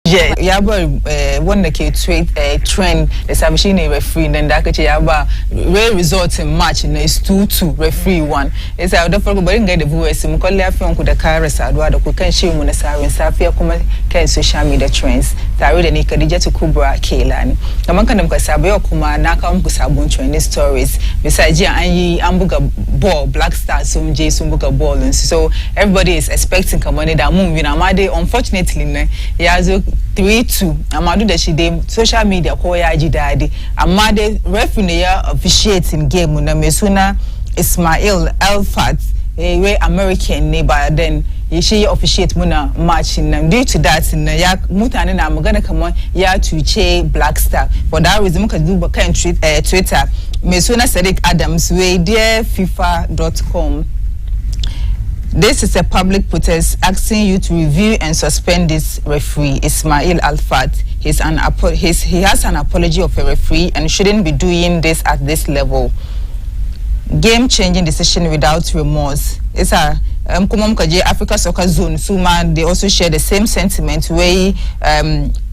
Yeah, one the trend the submachine referee then that real result in match in is 2-2 referee 1. It's out of but get the voice and call their film with the car reside what the can show when the Tsarin Safiya can social media trends. Tari the Nikadija to Kubra Kalan. The man can Sabio Kuma Nakam Kusabun training stories. Besides, Ambuga ball, Black Star, some J Sumbuka ball. And so everybody is expecting Kamani that movie. Amade, unfortunately, Yazo 3-2. Amadu that she did social media call Yaji Daddy. Amade referee officiating game when Mesuna Ismail Alfat, a way American neighbor, then she officiate muna match in them. Due to that, in the Mutani, I'm gonna come on ya to che Black Star. For that reason, can do Twitter. Mesuna Sadiq Adams, way dear FIFA.com. This is a public protest asking you to review and suspend this referee, Ismail Alfat. He has an apology of a referee and shouldn't be doing this at this level. Game-changing decision without remorse. It's a Africa Soccer Zone. Suma, they also share the same sentiment where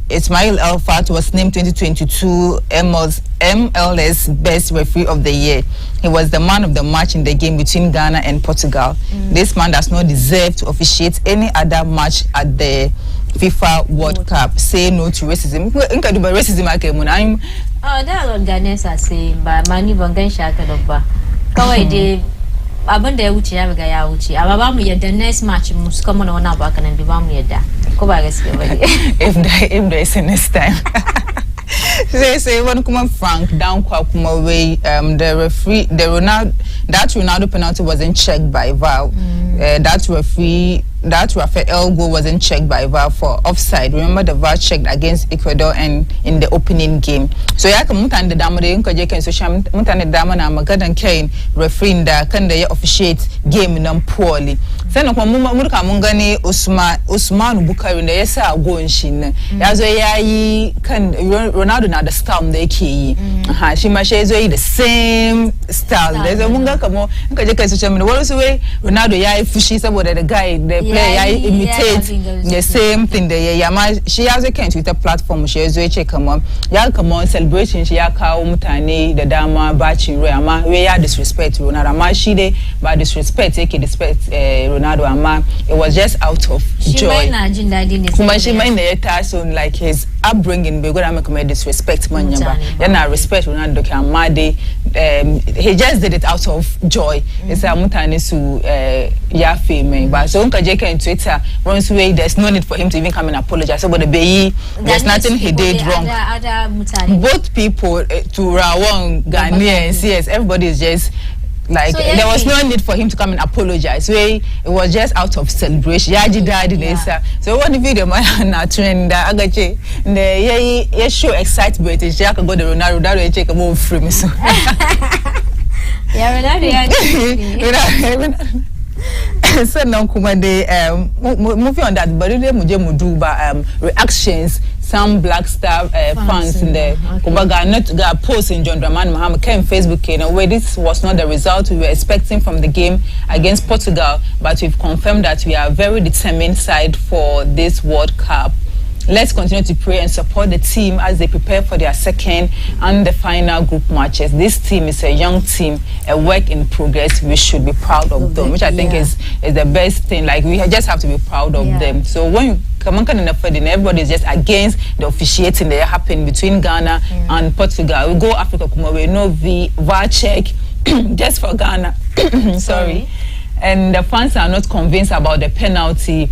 Ismail Alfat was named 2022 MLS Best Referee of the Year. He was the man of the match in the game between Ghana and Portugal. This man does not deserve to officiate any other match at the FIFA World Cup. Say no to racism. Racism that what Ghanaians are saying, but many Vangan Shaka Kawaii abanda ya uchi ya mga ya uchi ababamu ya the next match must come on abaka and bibamu ya da if there is a next time. Say one come Frank down kwa kuma way the referee that Ronaldo penalty wasn't checked by VAR. That Rafael goal wasn't checked by VAR for offside. Remember the VAR checked against Ecuador and in the opening game. So ya kan mutane da dama da yanka je kan social mutane da dama na magadan kai referee da kan da ya officiate game nan poorly. Sannan kuma mun gani Usman Bukari da ya sa goal shi nan. Ya zo yayi kan Ronaldo na da style da yake yi. Shi ma shi zo yi the same style. Da zo mun ga kamo in ka je kan social media wani way Ronaldo yayi fushi saboda the guy the player imitate the same thing there. She has a Twitter platform. She has a come on celebration. She has kawo mutane da dama bacin rai amma we ya disrespect Ronaldo amma she dey by disrespect take disrespect Ronaldo amma it was just out of joy. Kuma she might na so like his upbringing be gonna make disrespect man yamba. Yana respect Ronaldo amma he just did it out of joy. It's a mutane su ya fame but so unka je kan Twitter once way there's no need for him to even come and apologize so but the BEIN there's nothing he did wrong. Both people to Rawon Ghanaians yes everybody is just like so there was no need for him to come and apologize. So it was just out of celebration. Yaji daddy so one video man na trend that agache the show excitement is just go the Ronaldo that way take a move free so yeah Ronaldo so now moving on that but they reactions some Black Star fans in the not post in John Dramani Mahama came Facebook where this was not the result we were expecting from the game against Portugal, but we've confirmed that we are a very determined side for this World Cup. Let's continue to pray and support the team as they prepare for their second and the final group matches. This team is a young team, a work in progress. We should be proud of them, which I think is the best thing. Like we just have to be proud of them. So when you come on, everybody is just against the officiating that happened between Ghana and Portugal. We go Africa, we know the VAR check just for Ghana. Sorry, and the fans are not convinced about the penalty.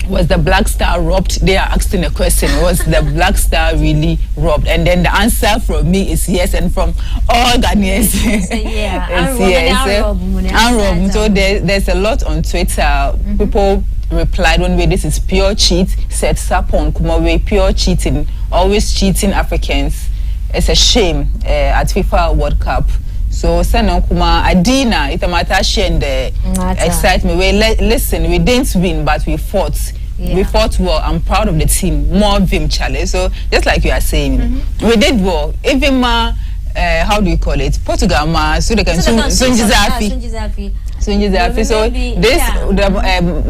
Was the Black Star robbed? They are asking a question. Was the Black Star really robbed? And then the answer from me is yes, and from all Ghanaians is yes. Unrobbed. So there's a lot on Twitter. People replied one way, this is pure cheat. Said Sapon Kumawe, pure cheating. Always cheating Africans. It's a shame at FIFA World Cup. So Sana Kuma Adina itamata share the excitement. Listen, we didn't win, but we fought. We fought well. I'm proud of the team. More Vim challenge. So just like you are saying, we did well. Even how do you call it? Portugal ma so they can Sunjizafi. So this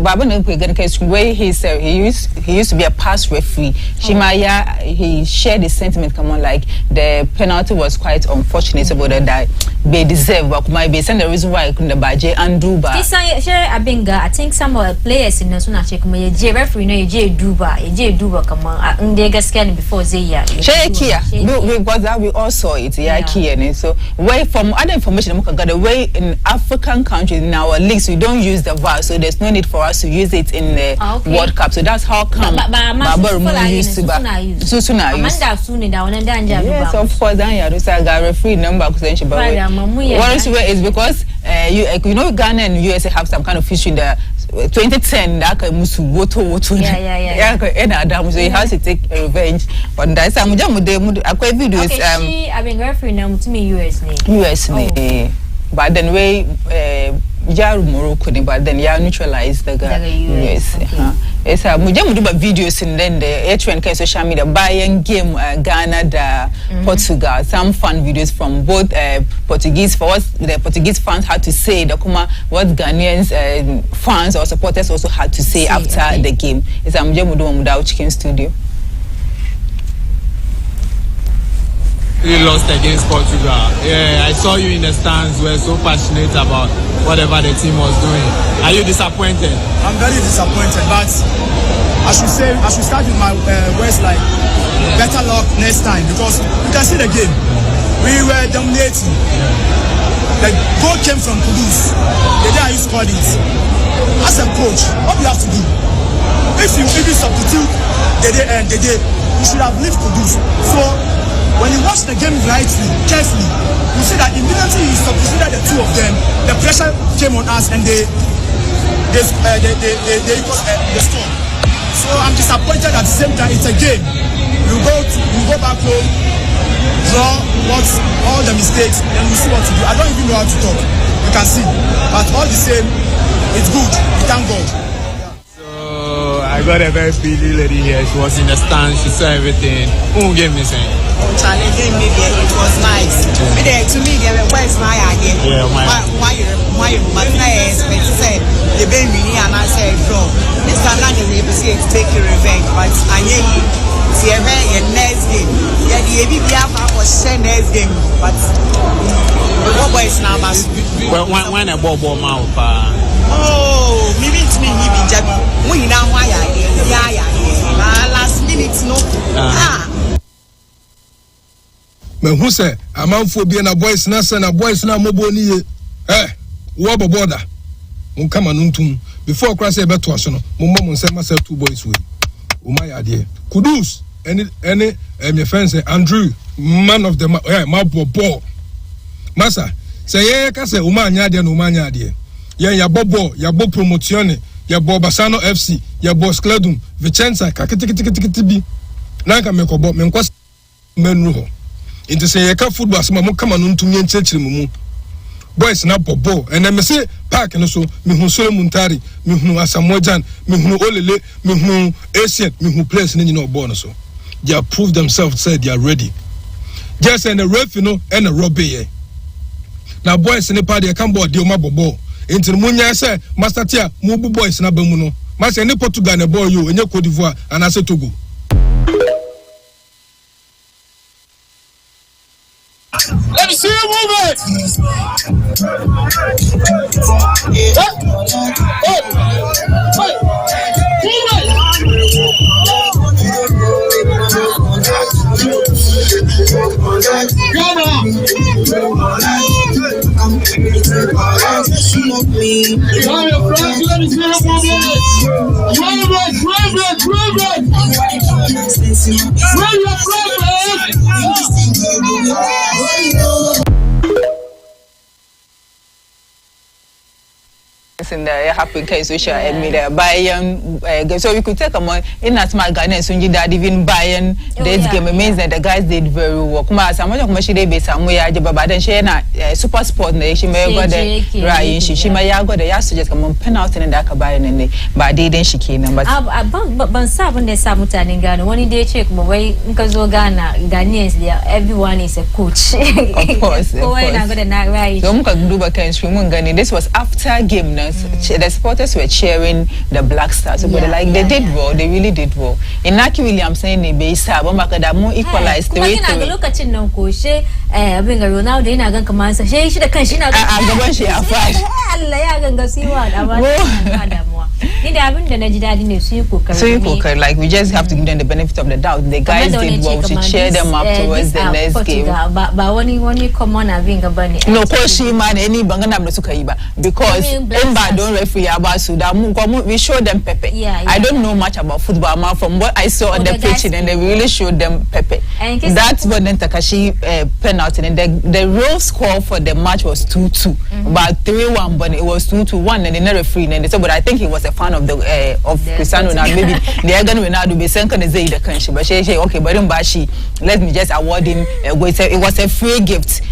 Baba way he used to be a past referee. Shimaya he shared his sentiment. Come on, like the penalty was quite unfortunate about that they deserve. But might be the reason why I couldn't budget and do ba. I think some of the players in the Suna check me J referee no J Duba come on they get scan before Zaya. Because that we all saw it. Yeah, so way from other information got away in African countries in our leagues we don't use the VAR, so there's no need for us to use it in the World Cup. So that's how come Baba used to yes, of course. Then you got referee number because it's because you know Ghana and USA have some kind of issue in the 2010 that musu woto so he has to take revenge. But that's videos I've been referee now to me US but then we Morocco, but then you neutralize the US. It's a mujamuduba videos and then the H1K social media buying game Ghana, Portugal. Some fun videos from both Portuguese for what the Portuguese fans had to say. What Ghanaians fans or supporters also had to say after the game. It's a mujamuduba mudao chicken studio. You lost against Portugal. Yeah, I saw you in the stands. You were so passionate about whatever the team was doing. Are you disappointed? I'm very disappointed, but I should start with my words like better luck next time, because you can see the game. We were dominating. The goal came from Kudus. The day you scored it. As a coach, what you have to do? If you substitute the day, you should have left Kudus. So when you watch the game carefully, you see that immediately you substituted the two of them, the pressure came on us and they scored. So I'm disappointed at the same time. It's a game. You go back home, draw what's all the mistakes, then we see what to do. I don't even know how to talk. You can see, but all the same, it's good. Thank God. I got a very pretty lady here. She was in the stand. She saw everything. Who gave me saying? Challenging me, it was nice. To me, where's my idea? Yeah, why? But I expect the baby and I said, bro, this time not the ABC to take a revenge, but I hear you. See a very next game. Yeah, the ABB was share next game, but what boys now? When a ball mouth. Oh, maybe it's me, Jabi. We now why last minute no. Me who say amanfo na boys na boys na mobo ni wo boboda mun kama nuntum before cross e beto aso no mun mo nsema say two boys we o my ade Kudus any my friend say Andrew man of the my ball massa say ye ka say o ma anya ade no ma anya ade ya bobo ya bo promotione ya bo Basano FC ya bo Skledum Vicenza kakitikiti bi nanka mekobo menkwas menu ho into say yeka football asema mo kama no ntum yenchechire mu boys na bobo and me say park no so me hu Solo Muntari me hu Asamojan me hu Olele me hu Asian me hu players ni no ball no so they have proved themselves, said they are ready just and the ref and the rugby now boys in the party can board the ma bobo into munya say master tia mu boys na bamu no ma say ni Portugal na boy you enye Cote d'Ivoire and ase Togo. Let me see you move it. happened in social media. Bayern, so we could take a more in as my Ghana Sunji that even Bayern this game means that the guys did very well. Kuma samoja kuma shide be samuya je baba dan she na SUPERSPORTS na she may go there right she may ya go there ya suggest come penalty in that Bayern ne ba dai dan shi kenan ba ban sabon da sa mutanen Ghana wani dai ce kuma wai in ka zo Ghana Ghanaians everyone is a coach. Of course. So muka duba kan shi mun gani this was after game now the supporters were cheering the Black Stars so they did well, they really did well. Inaki Williams saying ne bai sa ba maka da mu equalized 3-3 kuma kina ga lokacin nan ko she abin ga Ronaldo yana gan kamar sa shi da kanshi na gaban shi a fashi Allah ya ganga siwa da ba damuwa inda abin da naji dadi ne su yi kokari like we just have to give them the benefit of the doubt. The guys did well to cheer them up towards the next game. Ba wani common abin ga bane no ko shi ma ne ni ban ga da suka yi ba because in ba don referee ba su da mu we show them Pepe. I don't know much about football but from what I saw on the pitch and they really showed them Pepe. That's when then Takashi penalty and the real score for the match was 2-2 but 3-1 but it was 2-1 and the referee and they said but I think he was a fan of the of Cristiano Ronaldo maybe they are going to Ronaldo be saying can say the country but she okay but in bashi let me just award him it was a free gift.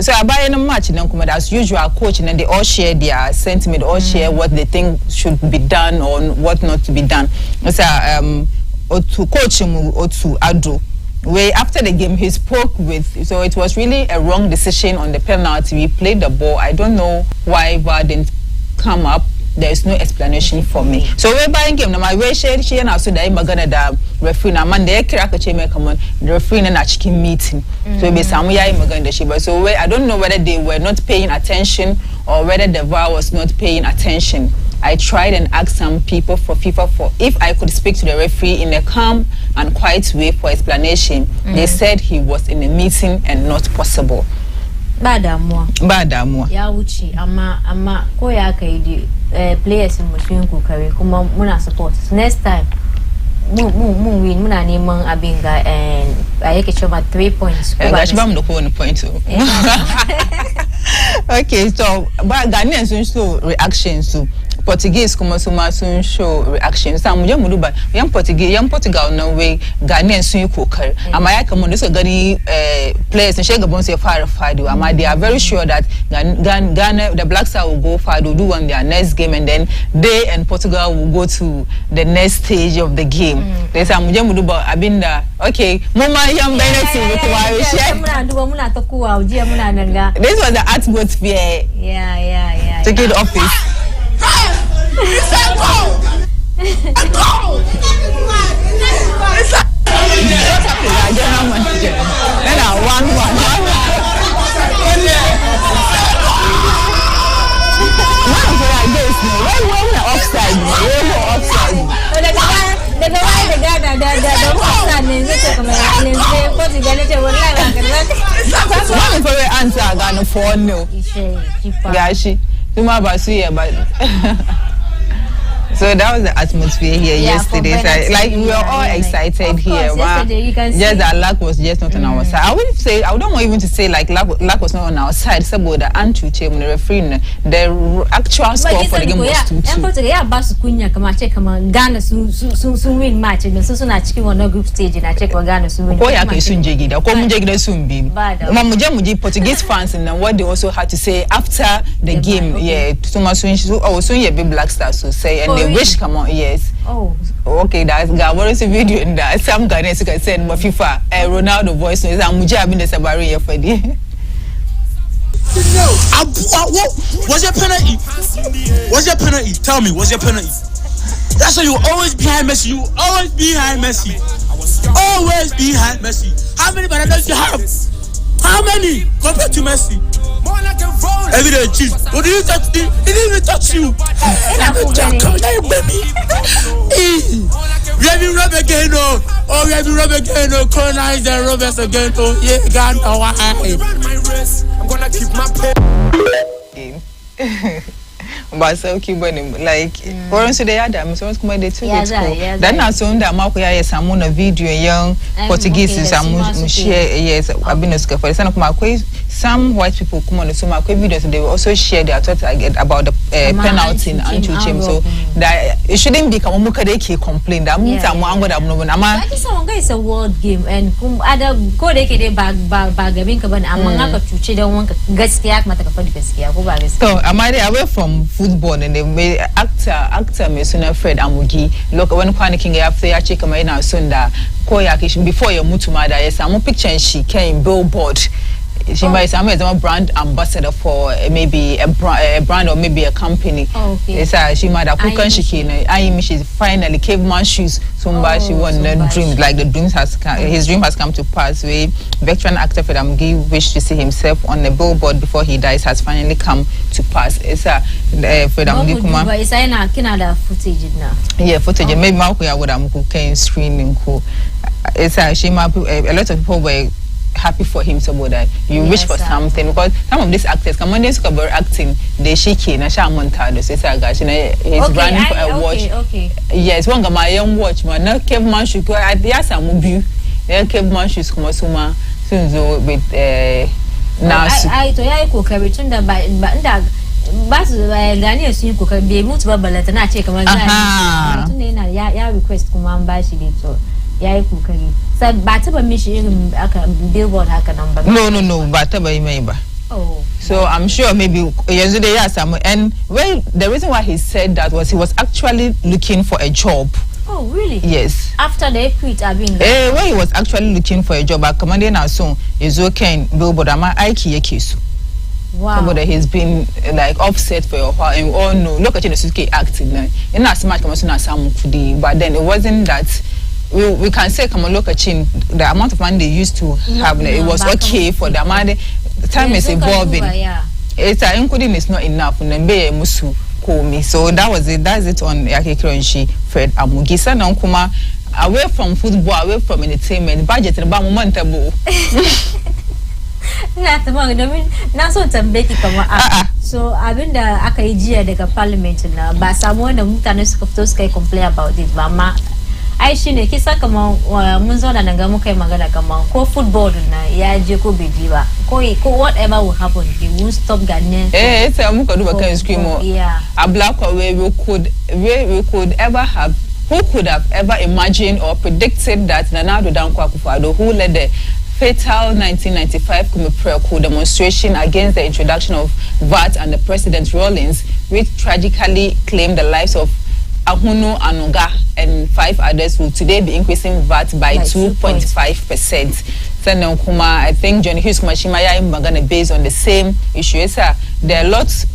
So I buy in a match and then as usual coach and then they all share their sentiment all share what they think should be done or what not to be done. So to coach him or to Ado where after the game he spoke with so it was really a wrong decision on the penalty. We played the ball. I don't know why VAR didn't come up. There is no explanation for me. So we're buying game. Now my way she and also the magana da referee na man they crack a chain come on the referee na chicken meeting. So be samuya magana she but so I don't know whether they were not paying attention or whether the VAR was not paying attention. I tried and asked some people for FIFA for if I could speak to the referee in a calm and quiet way for explanation. They said he was in a meeting and not possible. Badamwa. Ya uchi ama ko ya kaidi players mu kokari kuma muna support. Next time mu win muna neman abinga and ayake choma 3 points. Gashi ba mu da kowane point. Okay, so but Ghanaians show reactions to Portuguese kuma suma sun show reactions. Sa mu je mu duba yan Portugal na way Ghanaians sun yi kokari amma ya kamar da suka gani players sun shega bon sai fara fado amma they are very sure that Ghana the Black Stars will go fado do on their next game and then they and Portugal will go to the next stage of the game. They say mu je mu duba abinda okay mu ma yan benefit kuma we share muna duba muna ta kuwa ujiya muna nanga. This was the atmosphere. Yeah. To get office. So that was the atmosphere here yesterday. So, like we were all excited here. Just that luck was just not on our side. I don't want even to say like luck was not on our side. About the anti the referee, the actual score for the game was 2-2. Yeah, but Kunya come check Ghana soon win match. So na chicken on group stage and I check Ghana soon win. Oh yeah, soon jigida. Come jigida soon be. Mamuja Portuguese fans and what they also had to say after the game. Yeah, so much soon yeah be Black Stars so say and they wish come on yes. Oh. Okay, that's got what is the video in that some Ghanaians can send but FIFA Ronaldo voice is Amuja bin the Sabari here for the. What's your penalty? What's your penalty? Tell me, what's your penalty? That's why you always behind Messi. You always behind Messi. Always behind Messi. How many bananas you have? How many compared to Messi? Every day, cheese. What do you touch? He didn't even touch you. Baby. We have been rubbing again, oh, we have been rubbing again, oh, colonize and rub us again, oh, yeah, God, no, I'm gonna keep my pen. But so keep like once they had them so come they too then na so nda ma ko ya some na video young Portuguese some share yes abino ska for sana kuma akwai some white people come on the so much videos and they will also share their thoughts about the penalty in anti-chim. So that it shouldn't be come mukadeki complain that means I'm one that no ama. That is it's a world game and other go they bag being kaban among ka chuchi don't want gaskiya mata ka fadi gaskiya ko ba gaskiya. So am I away from football and the actor Mesuna Fred Amugi look when kwani king after ya check my na sunda ko ya before your mutuma da yes am picture and she came billboard. She might be a brand ambassador for maybe a brand or maybe a company. She might have put she's finally caveman shoes. She won the dream, like the dreams his dream has come to pass. We veteran actor Fedamgi wished to see himself on the billboard before he dies has finally come to pass. It's Fedamgi Kuma. It's a footage now. Yeah, footage. Maybe Malcolm would have screening. It's she might a lot of people were happy for him so that you wish for something because some of these actors come on this cover acting they shiki na sha montado so it's a guy he's running for a watch yes one my young watch man na caveman shoes yes am bu caveman shoes kuma suma sunzo with now I to ya ko kare tun da ba su Daniel sun ko be mutu ba balata na ce kamar zai tun ne ya request kuma an bashi dai to yayi kokari sai ba ta ba mishi irin aka billboard haka nan ba no ba ta ba yi mai ba. So I'm sure maybe yesterday yes and well the reason why he said that was he was actually looking for a job. Oh really? Yes. After they quit Abinga. When he was actually looking for a job at commanding now soon is okay billboard ama aiki yake su. Wow. But he's been like offset for a while and all no look at the Suzuki acting now. In as much come na some kudi but then it wasn't that we can say come on look at chin the amount of money they used to have it was okay for the money the time is evolving. It's including is not enough and be musu komi so that's it on Yakekronshi Fred Amugisa na kuma away from football away from entertainment budget ba mo mantabo na tama domin na so tambaye ki kamar so abinda aka yi jiya daga parliament na ba samu wanda mutane suka fito suka complain about it ba ma ai shine kisa kaman mun zo da nan ga muka yi magana kaman ko football na ya je ko bai ji ba ko whatever will happen he won't stop Ghanaian it's muka duba kan scream a black way we could ever have who could have ever imagined or predicted that Nana Addo Dankwa Akufo-Addo who led the fatal 1995 COMEBOL demonstration against the introduction of VAT and the President Rawlings which tragically claimed the lives of Ahunu Anuga and 5 others will today be increasing VAT by 2.5%. So Kuma, I think Johnny Hughes Kumashimaya Magana based on the same issue. There are lots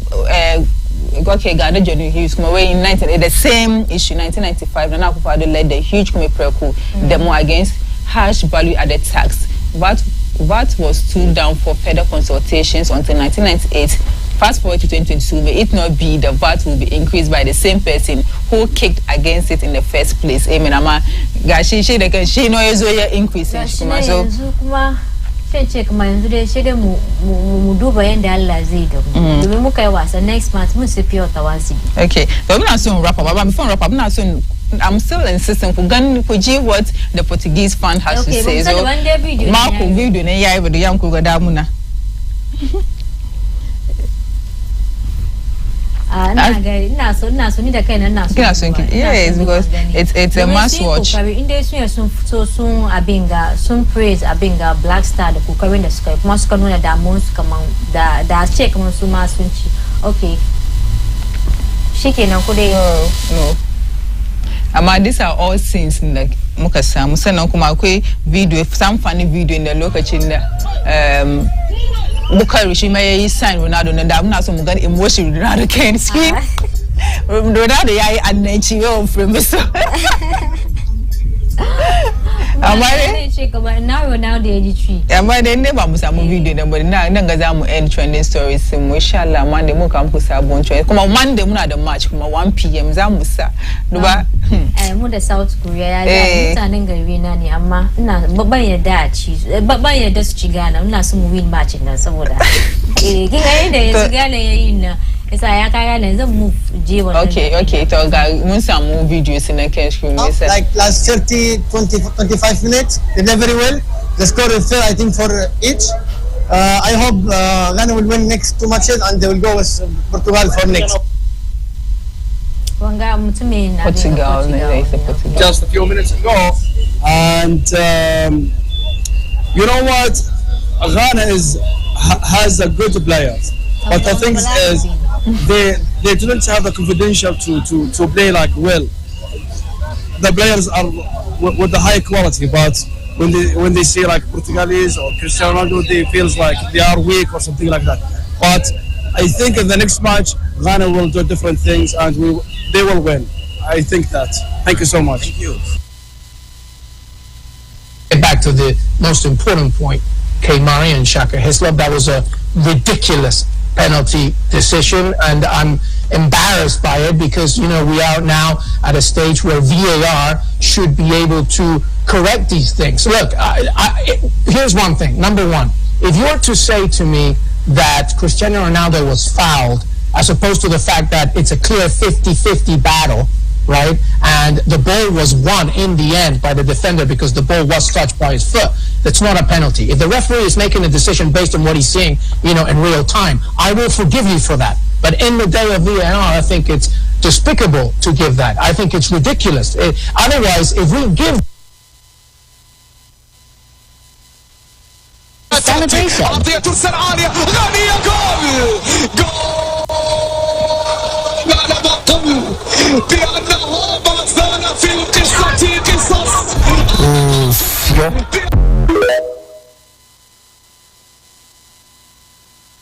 okay, Ghana Johnny Hughes Kuma in the same issue 1995 Nana Akufo-Addo led the huge COMEBOL demo against harsh value added tax. VAT was stood down for further consultations until 1998. Fast forward to 2022, may it not be the VAT will be increased by the same person who kicked against it in the first place. Amen. Ama gashi she de she no yezo increasing. So check my ndure mu duba yanda Allah zai da mu. Domin muka yi wasa next month mun sai fiyo tawasi. Okay. So I'm not soon wrap up. But before wrap up, I'm still insisting for what the Portuguese fan has to say. So Marco video ne yayi with the young kuga damuna. Yes, because it's a must watch. Some praise Abinga Black Star the cooker in the sky. Most common that most come that check on Suma Sunchi. Okay. Shaking Uncle no. Ama these are all scenes in the Mukasa Musana Kumakwe video, some funny video in the local chin Bukari she may sign Ronaldo and I'm not some good emotion Ronaldo can't scream. Ronaldo yai and Nachi from me so. Am I now the 83? Am I then never must have video but now Nangazamu end trending stories Inshallah Monday mo come to Sabon trend. Come on Monday muna the match come 1 PM Zamusa. Duba mu da South Korea ya mutanen gari na ne amma ina babban yadda ci babban yadda su ci Ghana ina so mu win match nan saboda kin ga yadda ya ci Ghana yayin nan isa ya kaya nan zan move je wannan okay to ga mun samu videos in the cash screen like last 25 minutes they did very well. The score is fair I think for each I hope Ghana will win next 2 matches and they will go with Portugal for next. Portugal. Just a few minutes ago, and you know what? Ghana has a good players, but the thing is they didn't have the confidence to play like well. The players are with the high quality, but when they see like Portuguese or Cristiano Ronaldo, they feels like they are weak or something like that. But I think in the next match, Ghana will do different things and they will win. I think that. Thank you so much. Thank you. Get back to the most important point, K-Mari and Shaka Hislop. That was a ridiculous penalty decision, and I'm embarrassed by it because, you know, we are now at a stage where VAR should be able to correct these things. Look, here's one thing. Number one, if you were to say to me that Cristiano Ronaldo was fouled, as opposed to the fact that it's a clear 50-50 battle, right? And the ball was won in the end by the defender because the ball was touched by his foot. That's not a penalty. If the referee is making a decision based on what he's seeing, you know, in real time, I will forgive you for that. But in the day of VAR, I think it's despicable to give that. I think it's ridiculous. Otherwise, if we give celebration.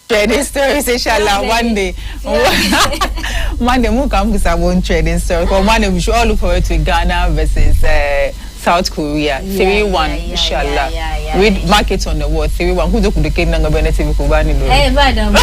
Trading stories, inshallah, one day. One day, we'll come with our own trading story. One day, we should all look forward to Ghana versus South Korea. 3-1, inshallah. We mark it on the wall. 3-1. Who do the king and benefit Kubani? Hey, madam.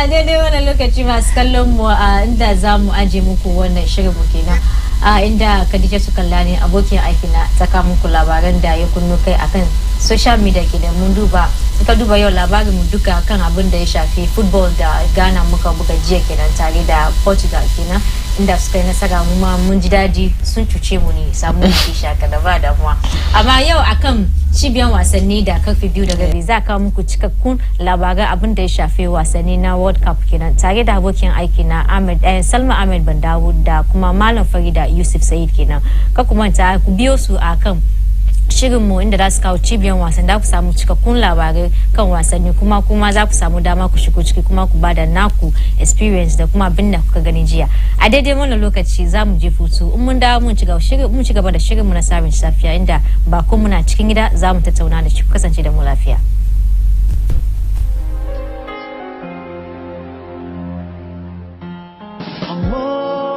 They want to look at you as Kalomo and Zamu Ajimuku one Shiribukina. Inda Khadija Sukallani abokin aikina ta kawo muku labaran da ya kunno kai akan social media ke da mun duba ka duba yau labarin mu duka kan abin da ya shafi football da Ghana muka buga jiya kenan tare da Portugal kenan inda suka yi nasara mu ma mun ji dadi sun cuce mu ne samu shi shaka da ba damuwa amma yau akan cibiyan wasanni da karfe 2 daga rabi za ka muku cikakkun labaran abin da ya shafi wasanni na World Cup kenan tare da abokin aiki na Salma Ahmed Bandawu da kuma Malam Farida Yusuf Said kenan ka kuma ta ku biyo su akan shirin mu inda za su kawo cibiyan wasan da ku samu cikakkun labarai kan wasanni kuma za ku samu dama ku shigo ciki kuma ku bada naku experience da kuma abin da kuka gani jiya a daidai wannan lokaci za mu je futu in mun dawo mun ci gaba da shirin mu na Tsarin Safiya inda ba ko muna cikin gida za mu tattauna da shi kasance da mu lafiya.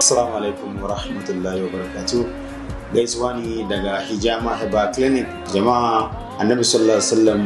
Assalamu alaikum wa rahmatullahi wa barakatuh. Gaisuwa ne daga Hijama Heba Clinic. Jama'a Annabi sallallahu alaihi wasallam